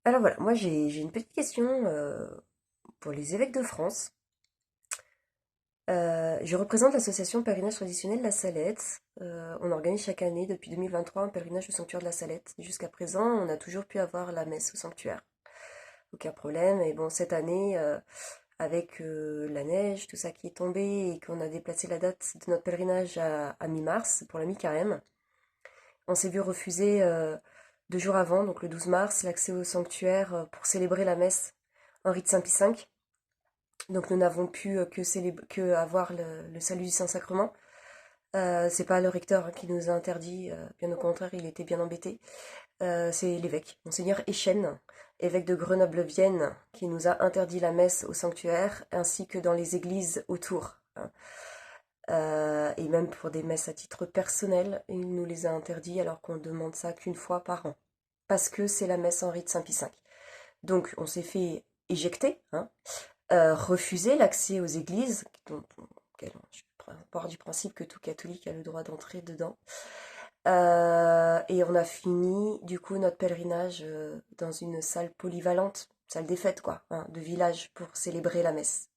Alors voilà, moi j'ai une petite question pour les évêques de France. Je représente l'association Pèlerinage traditionnel La Salette. On organise chaque année depuis 2023 un pèlerinage au sanctuaire de la Salette. Jusqu'à présent, on a toujours pu avoir la messe au sanctuaire. Aucun problème. Et bon, cette année, avec la neige, tout ça qui est tombé et qu'on a déplacé la date de notre pèlerinage à mi-mars pour la mi-carême, on s'est vu refuser 2 jours avant, donc le 12 mars, l'accès au sanctuaire pour célébrer la messe en rite Saint-Pie V. Donc nous n'avons pu que avoir le salut du Saint-Sacrement. C'est pas le recteur qui nous a interdit, bien au contraire, il était bien embêté. C'est l'évêque, Monseigneur Echen, évêque de Grenoble-Vienne, qui nous a interdit la messe au sanctuaire, ainsi que dans les églises autour, hein. Et même pour des messes à titre personnel, il nous les a interdits alors qu'on demande ça qu'une fois par an. Parce que c'est la messe en rite Saint-Pie V. Donc on s'est fait éjecter, hein, refuser l'accès aux églises, dont je pars du principe que tout catholique a le droit d'entrer dedans. Et on a fini du coup notre pèlerinage dans une salle polyvalente, salle des fêtes quoi, hein, de village pour célébrer la messe.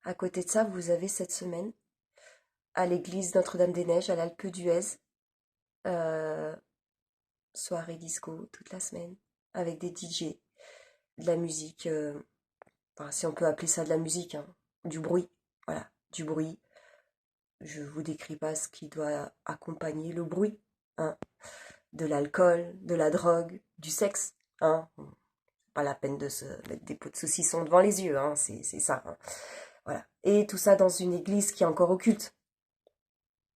À côté de ça, vous avez cette semaine à l'église Notre-Dame-des-Neiges à l'Alpe d'Huez, euh, soirée disco toute la semaine avec des DJ, de la musique, enfin, si on peut appeler ça de la musique, hein, du bruit, voilà, du bruit. Je vous décris pas ce qui doit accompagner le bruit, hein, de l'alcool, de la drogue, du sexe, hein. Pas la peine de se mettre des pots de saucisson devant les yeux, hein, c'est ça, hein. Voilà. Et tout ça dans une église qui est encore occulte,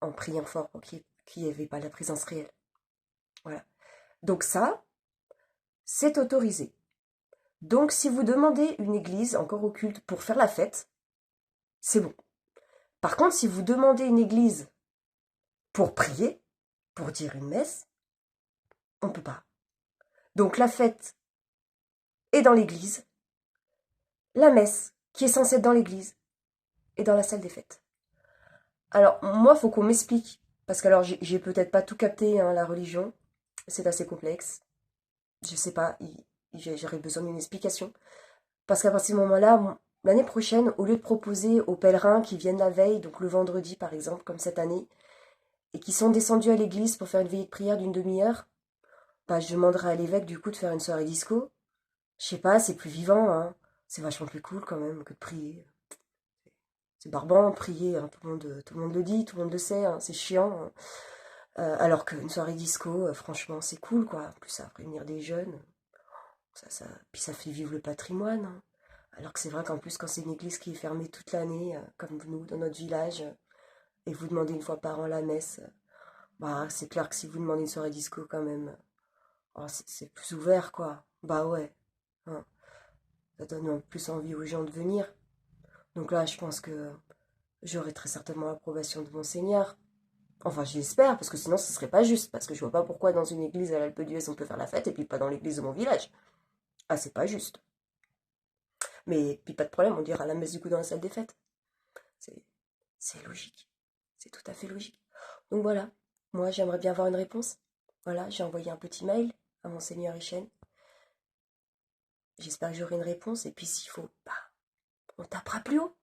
en priant fort pour qu'il n'y avait pas la présence réelle. Voilà. Donc ça, c'est autorisé. Donc si vous demandez une église encore occulte pour faire la fête, c'est bon. Par contre, si vous demandez une église pour prier, pour dire une messe, on ne peut pas. Donc la fête est dans l'église, la messe, qui est censée être dans l'église, est dans la salle des fêtes. Alors moi, il faut qu'on m'explique, parce que alors j'ai peut-être pas tout capté, hein, la religion, c'est assez complexe. Je sais pas, j'aurais besoin d'une explication. Parce qu'à partir de ce moment-là, l'année prochaine, au lieu de proposer aux pèlerins qui viennent la veille, donc le vendredi par exemple, comme cette année, et qui sont descendus à l'église pour faire une veillée de prière d'une demi-heure, bah, je demanderai à l'évêque du coup de faire une soirée disco. Je sais pas, c'est plus vivant, hein. C'est vachement plus cool quand même que de prier. C'est barbant, prier, hein. Tout le monde le dit, tout le monde le sait, hein. C'est chiant, hein. Alors qu'une soirée disco, franchement, c'est cool, quoi. En plus, ça va prévenir des jeunes. Puis ça fait vivre le patrimoine, hein. Alors que c'est vrai qu'en plus, quand c'est une église qui est fermée toute l'année, comme nous, dans notre village, et vous demandez une fois par an la messe, bah, c'est clair que si vous demandez une soirée disco, quand même, oh, c'est plus ouvert, quoi. Bah ouais, hein. Ça donne en plus envie aux gens de venir. Donc là, je pense que j'aurai très certainement l'approbation de Monseigneur. Enfin, j'espère, parce que sinon, ce serait pas juste. Parce que je vois pas pourquoi dans une église à l'Alpe d'Huez, on peut faire la fête, et puis pas dans l'église de mon village. Ah, c'est pas juste. Mais puis pas de problème, on dira la messe du coup dans la salle des fêtes. C'est, c'est logique. C'est tout à fait logique. Donc voilà, moi j'aimerais bien avoir une réponse. Voilà, j'ai envoyé un petit mail à Monseigneur Echen. J'espère que j'aurai une réponse. Et puis s'il faut, bah, on tapera plus haut.